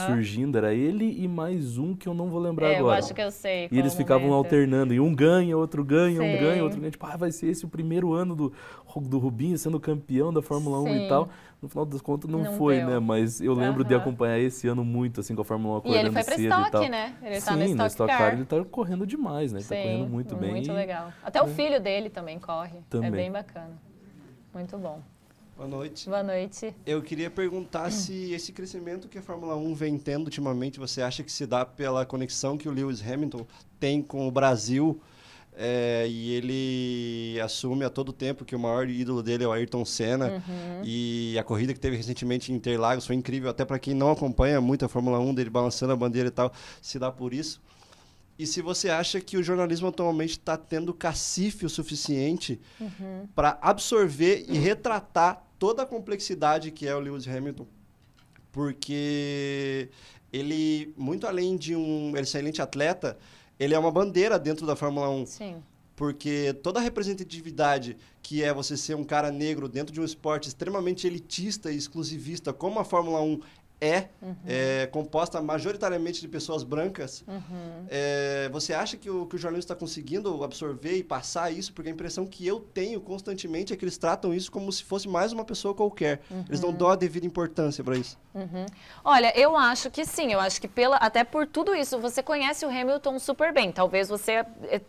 surgindo, era ele e mais um que eu não vou lembrar agora. Eu acho que eu sei. E eles ficavam alternando, e um ganha, outro ganha, um ganha, outro ganha, tipo, vai ser esse o primeiro ano do Rubinho sendo campeão da Fórmula 1 e tal. No final das contas não foi, né? Mas eu lembro de acompanhar esse ano muito, assim, com a Fórmula 1 correndo cedo e tal. E ele foi pra Stock, né? Ele tá no Stock Car. Ele tá correndo demais, né? Ele tá correndo muito bem. Muito legal. Até o filho dele também corre. É bem bacana. Muito bom. Boa noite. Boa noite. Eu queria perguntar se esse crescimento que a Fórmula 1 vem tendo ultimamente, você acha que se dá pela conexão que o Lewis Hamilton tem com o Brasil, e ele assume a todo tempo que o maior ídolo dele é o Ayrton Senna, e a corrida que teve recentemente em Interlagos foi incrível, até para quem não acompanha muito a Fórmula 1, dele balançando a bandeira e tal, se dá por isso. E se você acha que o jornalismo atualmente está tendo cacife o suficiente para absorver e retratar toda a complexidade que é o Lewis Hamilton, porque ele, muito além de um excelente atleta, ele é uma bandeira dentro da Fórmula 1. Sim. Porque toda a representatividade que é você ser um cara negro dentro de um esporte extremamente elitista e exclusivista como a Fórmula 1 é composta majoritariamente de pessoas brancas, você acha que o jornalismo está conseguindo absorver e passar isso? Porque a impressão que eu tenho constantemente é que eles tratam isso como se fosse mais uma pessoa qualquer. Eles não dão a devida importância para isso. Olha, eu acho que sim, eu acho que até por tudo isso, você conhece o Hamilton super bem, talvez você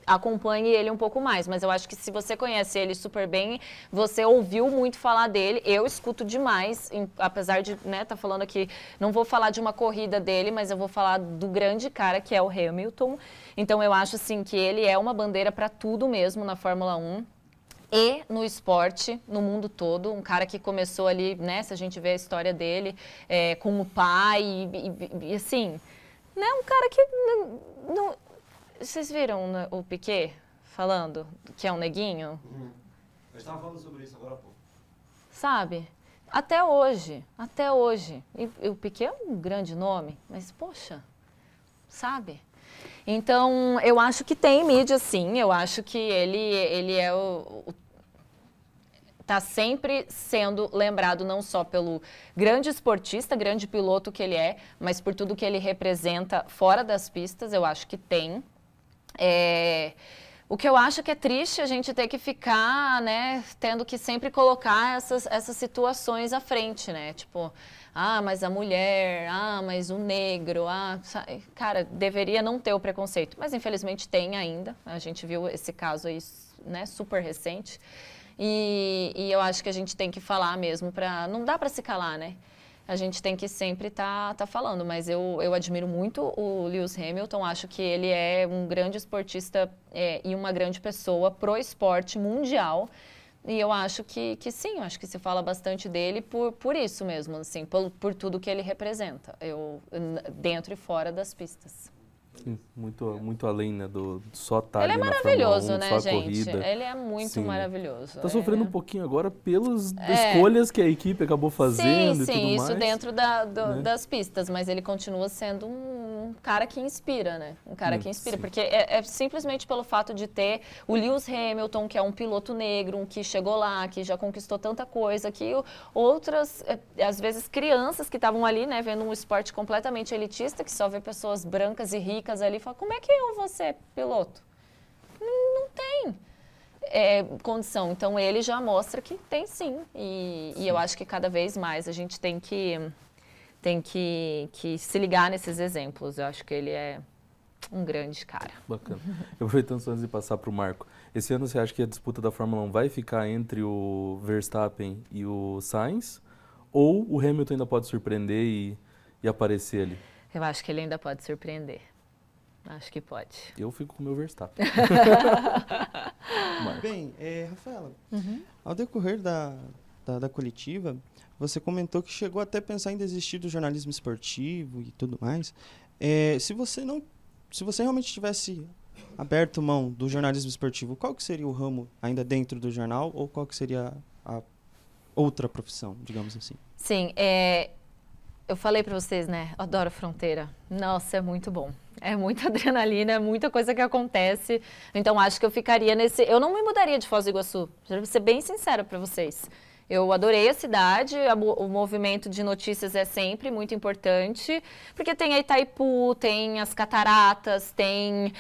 acompanhe ele um pouco mais, mas eu acho que se você conhece ele super bem, você ouviu muito falar dele, eu escuto demais, apesar de tá falando aqui, não vou falar de uma corrida dele, mas eu vou falar do grande cara que é o Hamilton, então eu acho assim que ele é uma bandeira para tudo mesmo na Fórmula 1. E no esporte, no mundo todo, um cara que começou ali, né, se a gente vê a história dele, com o pai, e assim, né, um cara que, vocês viram o Piquet falando que é um neguinho? Eu estava falando sobre isso agora há pouco. Sabe? Até hoje. E o Piquet é um grande nome, mas poxa, sabe? Então, eu acho que tem mídia, sim. Eu acho que ele é tá sempre sendo lembrado não só pelo grande esportista, grande piloto que ele é, mas por tudo que ele representa fora das pistas. Eu acho que tem. O que eu acho que é triste a gente ter que ficar, né, tendo que sempre colocar essas situações à frente, né? Tipo, mas a mulher, mas o negro, cara, deveria não ter o preconceito, mas infelizmente tem ainda. A gente viu esse caso aí, né, super recente. E eu acho que a gente tem que falar mesmo não dá para se calar, né? A gente tem que sempre tá falando, mas eu admiro muito o Lewis Hamilton, acho que ele é um grande esportista e uma grande pessoa pro esporte mundial, e eu acho que sim, eu acho que se fala bastante dele por isso mesmo, assim, por tudo que ele representa, dentro e fora das pistas. Sim, muito além, né, do só estar ele ali é na maravilhoso, Fórmula 1, né, só a gente? corrida. Ele é muito maravilhoso. Tá sofrendo um pouquinho agora pelas escolhas que a equipe acabou fazendo e tudo mais. Sim, isso dentro das pistas, mas ele continua sendo um cara que inspira, né? Um cara que inspira, porque é simplesmente pelo fato de ter o Lewis Hamilton, que é um piloto negro, que chegou lá, que já conquistou tanta coisa, que outras, às vezes crianças que estavam ali, né, vendo um esporte completamente elitista, que só vê pessoas brancas e ricas ali, fala, como é que eu vou ser piloto? Não tem condição. Então, ele já mostra que tem sim. E eu acho que cada vez mais a gente tem que se ligar nesses exemplos. Eu acho que ele é um grande cara. Bacana. Aproveitando só antes de passar para o Marco, esse ano você acha que a disputa da Fórmula 1 vai ficar entre o Verstappen e o Sainz? Ou o Hamilton ainda pode surpreender e aparecer ali? Eu acho que ele ainda pode surpreender. Acho que pode. Eu fico com o meu Verstappen. Bem, Rafaela, ao decorrer da coletiva, você comentou que chegou até a pensar em desistir do jornalismo esportivo e tudo mais. Se você realmente tivesse aberto mão do jornalismo esportivo, qual que seria o ramo ainda dentro do jornal ou qual que seria a outra profissão, digamos assim? Sim, eu falei para vocês, né? Eu adoro Fronteira. Nossa, é muito bom. É muita adrenalina, é muita coisa que acontece. Então, acho que eu ficaria nesse... Eu não me mudaria de Foz do Iguaçu, para ser bem sincera para vocês. Eu adorei a cidade, o movimento de notícias é sempre muito importante, porque tem a Itaipu, tem as cataratas, tem,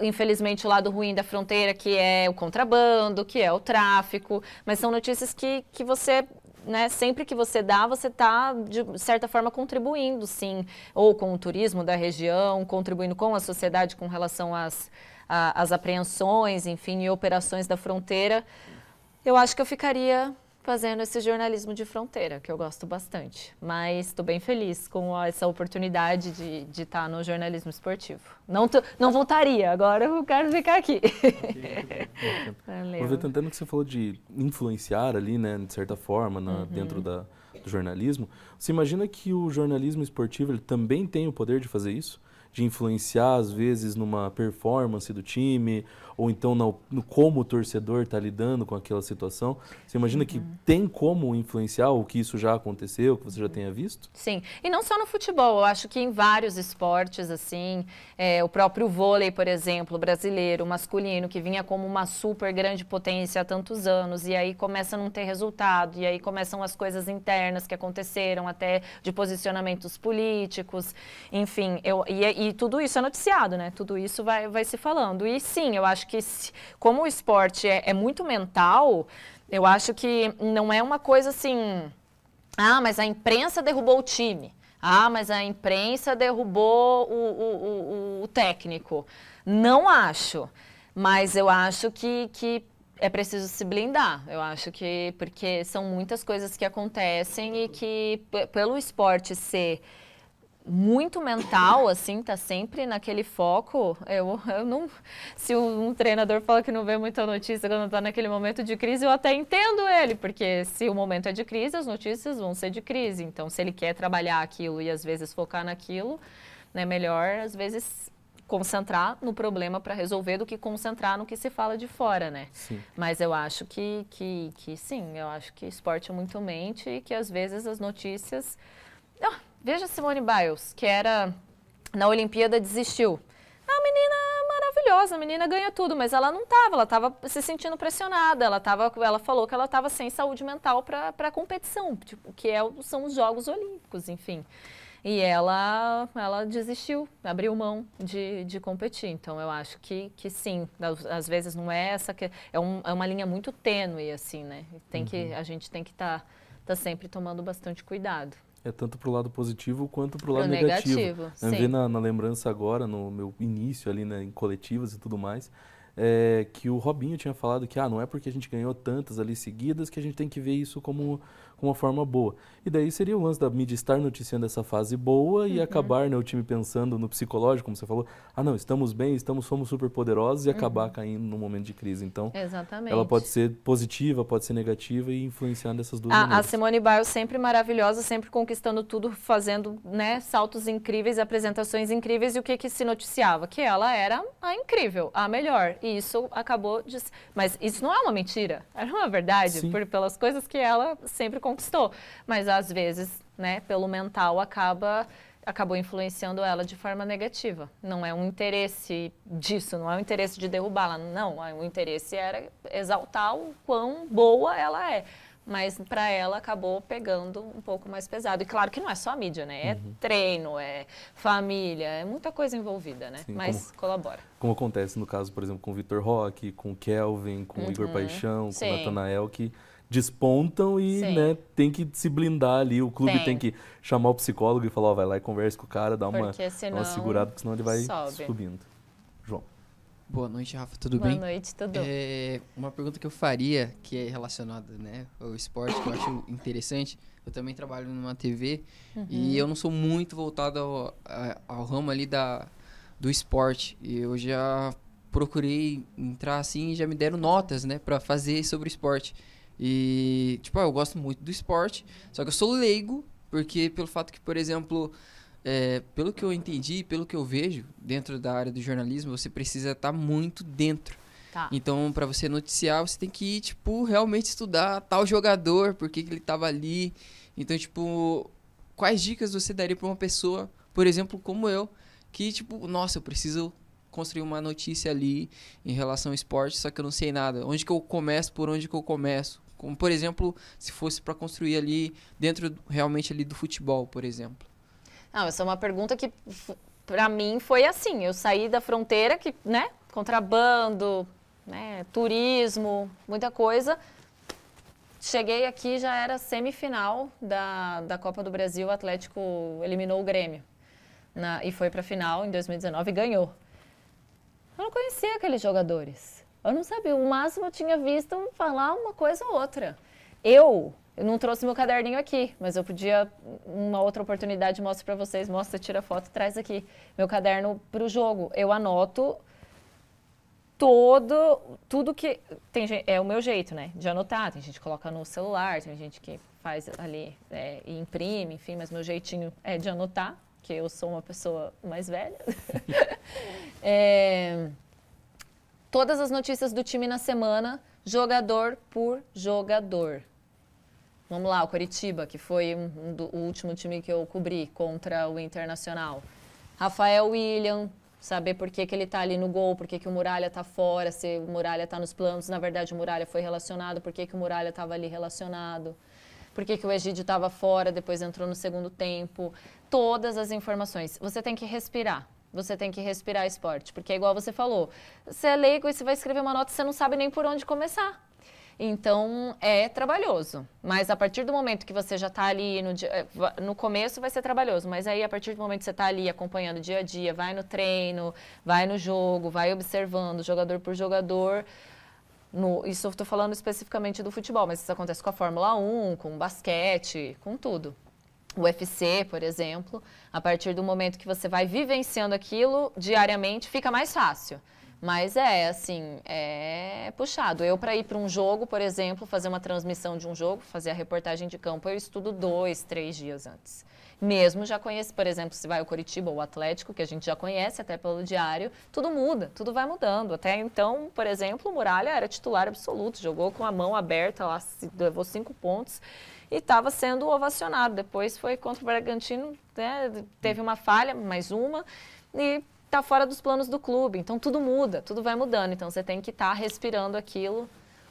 infelizmente, o lado ruim da fronteira, que é o contrabando, que é o tráfico, mas são notícias que você... Né, sempre que você dá, você está, de certa forma, contribuindo, sim, ou com o turismo da região, contribuindo com a sociedade com relação às apreensões, enfim, e operações da fronteira. Eu acho que eu ficaria fazendo esse jornalismo de fronteira, que eu gosto bastante. Mas estou bem feliz com essa oportunidade de estar no jornalismo esportivo. Não voltaria, agora eu quero ficar aqui. Aproveitando que você falou de influenciar ali, né, de certa forma, dentro do jornalismo, você imagina que o jornalismo esportivo ele também tem o poder de fazer isso? de influenciar, às vezes, numa performance do time, ou então no como o torcedor está lidando com aquela situação? Você imagina que tem como influenciar, o que isso já aconteceu, que você já tenha visto? Sim, e não só no futebol, eu acho que em vários esportes, assim, o próprio vôlei, por exemplo, brasileiro, masculino, que vinha como uma super grande potência há tantos anos, e aí começa a não ter resultado, e aí começam as coisas internas que aconteceram, até de posicionamentos políticos, enfim, e tudo isso é noticiado, né? Tudo isso vai se falando. E sim, eu acho que como o esporte é muito mental, eu acho que não é uma coisa assim, mas a imprensa derrubou o time, mas a imprensa derrubou o técnico. Não acho, mas eu acho que é preciso se blindar. Eu acho que, porque são muitas coisas que acontecem e que pelo esporte ser muito mental, assim, tá sempre naquele foco. Eu não... Se um treinador fala que não vê muita notícia quando tá naquele momento de crise, eu até entendo ele, porque se o momento é de crise, as notícias vão ser de crise. Então, se ele quer trabalhar aquilo e às vezes focar naquilo, né, melhor às vezes concentrar no problema para resolver do que concentrar no que se fala de fora, né? Sim. Mas eu acho que sim, eu acho que esporte é muito mente e que às vezes as notícias... Veja Simone Biles, que era na Olimpíada, desistiu. A menina é maravilhosa, a menina ganha tudo, mas ela não estava, ela estava se sentindo pressionada, ela falou que ela estava sem saúde mental para a competição, tipo, que são os Jogos Olímpicos, enfim. E ela desistiu, abriu mão de competir. Então, eu acho que sim, às vezes não é essa... É uma linha muito tênue, assim, né? A gente tem que estar sempre tomando bastante cuidado. É tanto para o lado positivo quanto para o lado negativo. Eu vi na lembrança agora, no meu início ali, né, em coletivas e tudo mais, que o Robinho tinha falado que não é porque a gente ganhou tantas ali seguidas que a gente tem que ver isso como uma forma boa. E daí seria o lance da mídia estar noticiando essa fase boa e acabar, né, o time pensando no psicológico, como você falou, não, estamos bem, somos super poderosos e acabar caindo num momento de crise. Então, exatamente, ela pode ser positiva, pode ser negativa e influenciar nessas duas maneiras. A Simone Biles sempre maravilhosa, sempre conquistando tudo, fazendo, né, saltos incríveis, apresentações incríveis, e o que se noticiava? Que ela era a incrível, a melhor. E isso acabou de... Mas isso não é uma mentira, era uma verdade, pelas coisas que ela sempre conquistou. Mas às vezes, né, pelo mental, acabou influenciando ela de forma negativa. Não é um interesse disso, não é um interesse de derrubá-la, não. O interesse era exaltar o quão boa ela é. Mas para ela acabou pegando um pouco mais pesado. E claro que não é só a mídia, né? É treino, é família, é muita coisa envolvida, né? Sim, mas colabora. Como acontece no caso, por exemplo, com o Vitor Roque, com o Kelvin, com o Igor Paixão, com o Natanael, que despontam e, né, tem que se blindar ali. O clube tem que chamar o psicólogo e falar, vai lá e conversa com o cara, dá uma segurada, porque senão ele vai subindo. João. Boa noite, Rafa, tudo bem? Boa noite, tudo. Uma pergunta que eu faria, que é relacionada, né, ao esporte, que eu acho interessante. Eu também trabalho numa TV e eu não sou muito voltado ao ramo ali do esporte. E eu já procurei entrar assim e já me deram notas, né, pra fazer sobre esporte. E, tipo, eu gosto muito do esporte, só que eu sou leigo, porque pelo fato que, por exemplo, pelo que eu entendi, pelo que eu vejo, dentro da área do jornalismo, você precisa estar muito dentro. Tá. Então, para você noticiar, você tem que ir, tipo, realmente estudar tal jogador, por que ele estava ali. Então, tipo, quais dicas você daria para uma pessoa, por exemplo, como eu, que, tipo, nossa, eu preciso construir uma notícia ali em relação ao esporte, só que eu não sei nada. Onde que eu começo, por onde que eu começo? Como, por exemplo, se fosse para construir ali, dentro realmente ali do futebol, por exemplo. Essa é uma pergunta que, para mim, foi assim. Eu saí da fronteira, que, né, contrabando, né, turismo, muita coisa. Cheguei aqui, já era semifinal da Copa do Brasil, o Atlético eliminou o Grêmio. E foi para a final em 2019 e ganhou. Eu não conhecia aqueles jogadores. Eu não sabia, o máximo eu tinha visto falar uma coisa ou outra. Eu não trouxe meu caderninho aqui, mas eu podia, uma outra oportunidade, mostro para vocês, tira foto, traz aqui meu caderno para o jogo. Eu anoto tudo que... é o meu jeito, né, de anotar. Tem gente que coloca no celular, tem gente que faz ali e imprime, enfim, mas meu jeitinho é de anotar porque eu sou uma pessoa mais velha. Todas as notícias do time na semana, jogador por jogador. Vamos lá, o Coritiba, que foi o último time que eu cobri contra o Internacional. Rafael William, saber por que ele está ali no gol, por que o Muralha está fora, se o Muralha está nos planos. Na verdade, o Muralha foi relacionado, por que o Muralha estava ali relacionado. Por que o Egídio estava fora, depois entrou no segundo tempo. Todas as informações. Você tem que respirar. Você tem que respirar esporte. Porque é igual você falou. Você é leigo e você vai escrever uma nota e você não sabe nem por onde começar. Então, é trabalhoso. Mas a partir do momento que você já está ali, no começo vai ser trabalhoso, mas aí a partir do momento que você está ali acompanhando dia a dia, vai no treino, vai no jogo, vai observando jogador por jogador. Isso eu estou falando especificamente do futebol, mas isso acontece com a Fórmula 1, com o basquete, com tudo. O UFC, por exemplo, a partir do momento que você vai vivenciando aquilo diariamente, fica mais fácil. Mas é puxado. Eu, para ir para um jogo, por exemplo, fazer uma transmissão de um jogo, fazer a reportagem de campo, eu estudo 2, 3 dias antes. Mesmo já conheço, por exemplo, se vai o Coritiba ou o Atlético, que a gente já conhece até pelo diário, tudo muda, tudo vai mudando. Até então, por exemplo, o Muralha era titular absoluto, jogou com a mão aberta lá, levou 5 pontos e estava sendo ovacionado. Depois foi contra o Bragantino, né, teve uma falha, mais uma, e está fora dos planos do clube. Então tudo muda, tudo vai mudando. Então você tem que estar respirando aquilo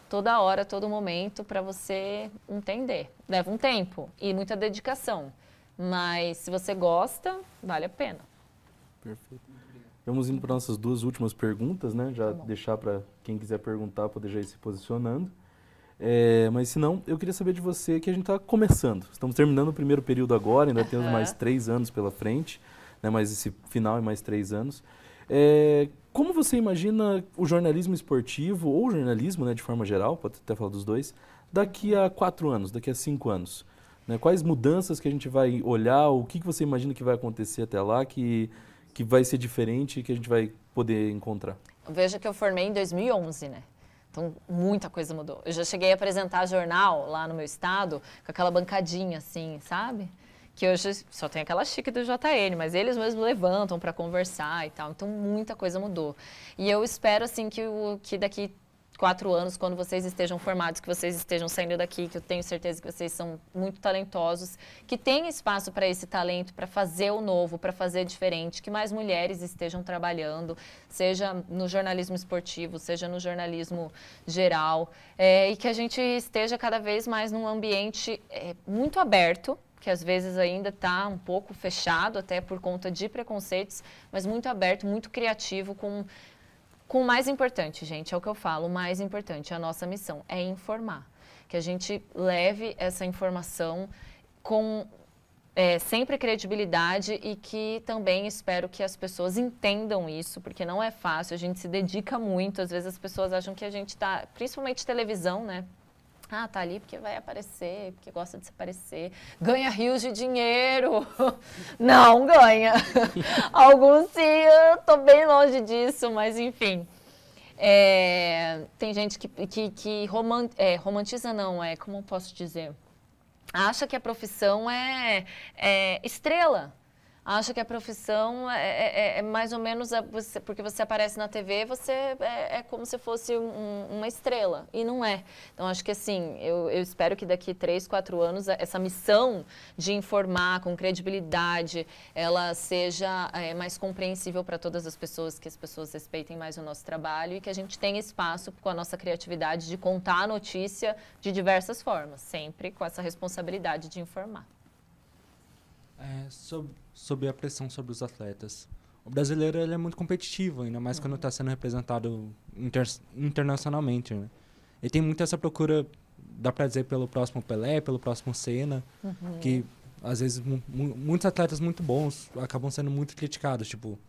toda hora, todo momento, para você entender. Leva um tempo e muita dedicação. Mas se você gosta, vale a pena. Perfeito. Vamos indo para nossas 2 últimas perguntas, né? Já deixar para quem quiser perguntar, poder já ir se posicionando. Mas se não, eu queria saber de você que a gente está começando. Estamos terminando o primeiro período agora, ainda temos mais 3 anos pela frente, né? Mas esse final é mais 3 anos. Como você imagina o jornalismo esportivo, ou o jornalismo, né, de forma geral, pode até falar dos dois, daqui a 4 anos, daqui a 5 anos? Né? Quais mudanças que a gente vai olhar, o que você imagina que vai acontecer até lá, que vai ser diferente e que a gente vai poder encontrar? Veja que eu formei em 2011, né? Então, muita coisa mudou. Eu já cheguei a apresentar jornal lá no meu estado, com aquela bancadinha assim, sabe? Que hoje só tem aquela chique do JN, mas eles mesmos levantam para conversar e tal. Então, muita coisa mudou. E eu espero, assim, que daqui 4 anos, quando vocês estejam formados, que vocês estejam saindo daqui, que eu tenho certeza que vocês são muito talentosos, que tenha espaço para esse talento, para fazer o novo, para fazer diferente, que mais mulheres estejam trabalhando, seja no jornalismo esportivo, seja no jornalismo geral, e que a gente esteja cada vez mais num ambiente muito aberto, que às vezes ainda está um pouco fechado, até por conta de preconceitos, mas muito aberto, muito criativo, com o mais importante, gente, é o que eu falo, o mais importante, a nossa missão é informar. Que a gente leve essa informação com sempre credibilidade e que também espero que as pessoas entendam isso, porque não é fácil, a gente se dedica muito, às vezes as pessoas acham que a gente está, principalmente televisão, né? Ah, tá ali porque vai aparecer, porque gosta de se aparecer. Ganha rios de dinheiro. Não ganha. Alguns sim, eu tô bem longe disso, mas enfim. Tem gente que romantiza, não, como eu posso dizer? Acha que a profissão é estrela. Acha que a profissão é mais ou menos, porque você aparece na TV, você é como se fosse uma estrela, e não é. Então, acho que assim, eu espero que daqui 3, 4 anos, essa missão de informar com credibilidade, ela seja mais compreensível para todas as pessoas, que as pessoas respeitem mais o nosso trabalho e que a gente tenha espaço com a nossa criatividade de contar a notícia de diversas formas, sempre com essa responsabilidade de informar. Sobre a pressão sobre os atletas. O brasileiro ele é muito competitivo, ainda mais quando está sendo representado internacionalmente. Né? Ele tem muito essa procura, dá para dizer, pelo próximo Pelé, pelo próximo Senna, que às vezes muitos atletas muito bons acabam sendo muito criticados, tipo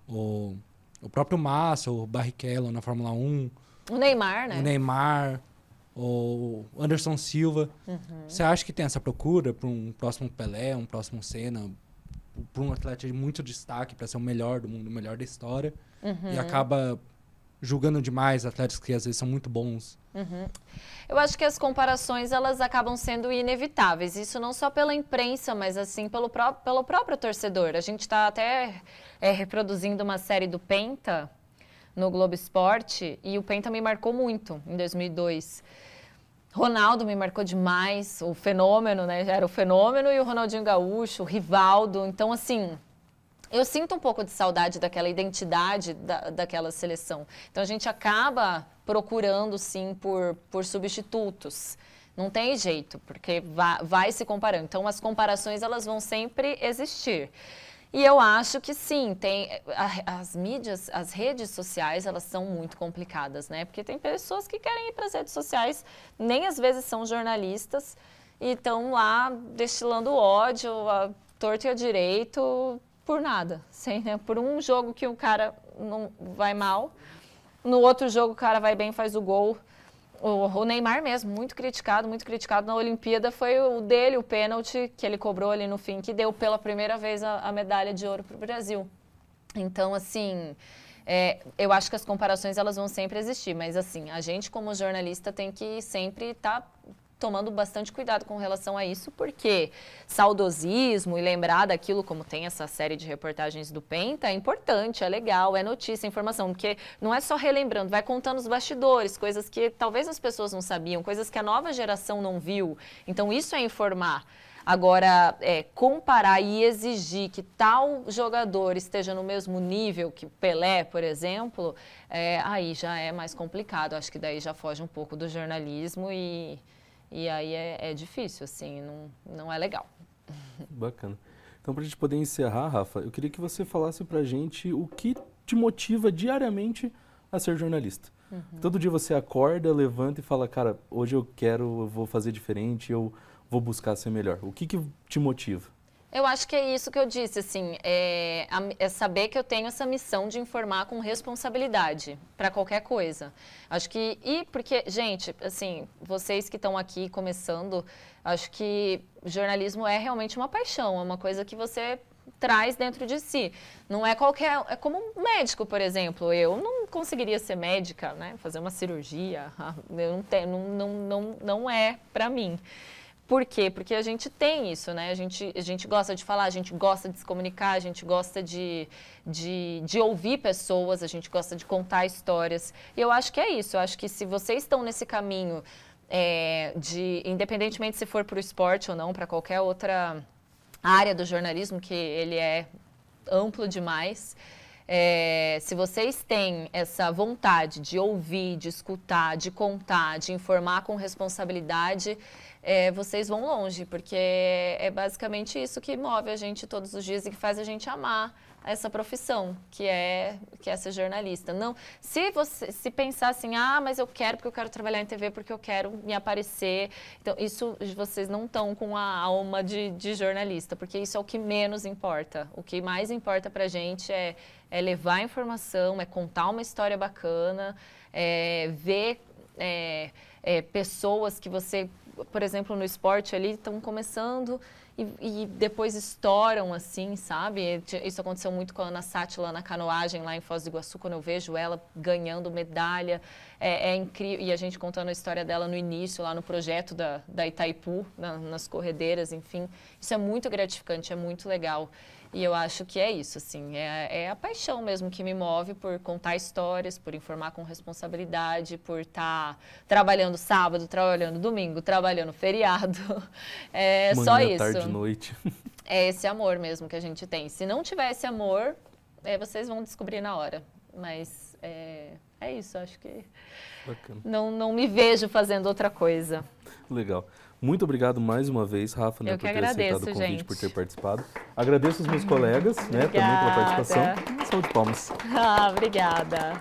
o próprio Massa, o Barrichello na Fórmula 1. O Neymar, né? O Neymar, o Anderson Silva. Você acha que tem essa procura para um próximo Pelé, um próximo Senna, para um atleta de muito destaque, para ser o melhor do mundo, o melhor da história, e acaba julgando demais atletas que às vezes são muito bons? Eu acho que as comparações, elas acabam sendo inevitáveis. Isso não só pela imprensa, mas assim pelo próprio torcedor. A gente está até reproduzindo uma série do Penta no Globo Esporte, e o Penta me marcou muito em 2002. Ronaldo me marcou demais, o Fenômeno, né? Era o Fenômeno e o Ronaldinho Gaúcho, o Rivaldo. Então, assim, eu sinto um pouco de saudade daquela identidade daquela seleção. Então, a gente acaba procurando, sim, por substitutos. Não tem jeito, porque vai se comparando. Então, as comparações, elas vão sempre existir. E eu acho que sim, as mídias, as redes sociais, elas são muito complicadas, né? Porque tem pessoas que querem ir para as redes sociais, nem às vezes são jornalistas, e estão lá destilando ódio, a torto e a direito, por nada. Sem, né? Por um jogo que o cara não vai mal, no outro jogo o cara vai bem, faz o gol. O Neymar mesmo, muito criticado na Olimpíada, foi o dele, o pênalti que ele cobrou ali no fim, que deu pela primeira vez a medalha de ouro para o Brasil. Então, assim, eu acho que as comparações, elas vão sempre existir, mas assim, a gente como jornalista tem que sempre estar tomando bastante cuidado com relação a isso, porque saudosismo e lembrar daquilo, como tem essa série de reportagens do Penta, é importante, é legal, é notícia, é informação, porque não é só relembrando, vai contando os bastidores, coisas que talvez as pessoas não sabiam, coisas que a nova geração não viu. Então, isso é informar. Agora, comparar e exigir que tal jogador esteja no mesmo nível que Pelé, por exemplo, aí já é mais complicado. Acho que daí já foge um pouco do jornalismo e aí é difícil, assim, não é legal. Bacana. Então, para a gente poder encerrar, Rafa, eu queria que você falasse para a gente o que te motiva diariamente a ser jornalista. Todo dia você acorda, levanta e fala, cara, hoje eu vou fazer diferente, eu vou buscar ser melhor. O que te motiva? Eu acho que é isso que eu disse, assim, é saber que eu tenho essa missão de informar com responsabilidade para qualquer coisa. Acho que, porque, gente, assim, vocês que estão aqui começando, acho que jornalismo é realmente uma paixão, é uma coisa que você traz dentro de si. Não é qualquer, é como um médico, por exemplo. Eu não conseguiria ser médica, né, fazer uma cirurgia, não é para mim. Por quê? Porque a gente tem isso, né? A gente gosta de falar, a gente gosta de se comunicar, a gente gosta de ouvir pessoas, a gente gosta de contar histórias. E eu acho que é isso. Eu acho que se vocês estão nesse caminho, independentemente se for para o esporte ou não, para qualquer outra área do jornalismo, que ele é amplo demais, se vocês têm essa vontade de ouvir, de escutar, de contar, de informar com responsabilidade, vocês vão longe, porque é basicamente isso que move a gente todos os dias e que faz a gente amar essa profissão, que é ser jornalista. Não, se pensar assim, mas eu quero porque eu quero trabalhar em TV, porque eu quero me aparecer, então isso vocês não estão com a alma de jornalista, porque isso é o que menos importa. O que mais importa pra gente é levar informação, é contar uma história bacana, ver pessoas que você, por exemplo, no esporte ali, estão começando e depois estouram, assim, sabe? Isso aconteceu muito com a Ana Sátila na canoagem lá em Foz do Iguaçu, quando eu vejo ela ganhando medalha. É incrível. E a gente contando a história dela no início, lá no projeto da Itaipu, nas corredeiras, enfim. Isso é muito gratificante, é muito legal. E eu acho que é isso, assim, é a paixão mesmo que me move por contar histórias, por informar com responsabilidade, por estar trabalhando sábado, trabalhando domingo, trabalhando feriado. É manhã, só isso. Tarde, noite. É esse amor mesmo que a gente tem. Se não tiver esse amor, vocês vão descobrir na hora. Mas é isso, acho que bacana. Não me vejo fazendo outra coisa. Legal. Muito obrigado mais uma vez, Rafa, por ter aceitado o convite, por ter participado. Agradeço os meus colegas, né, também pela participação. Salve de palmas. Obrigada.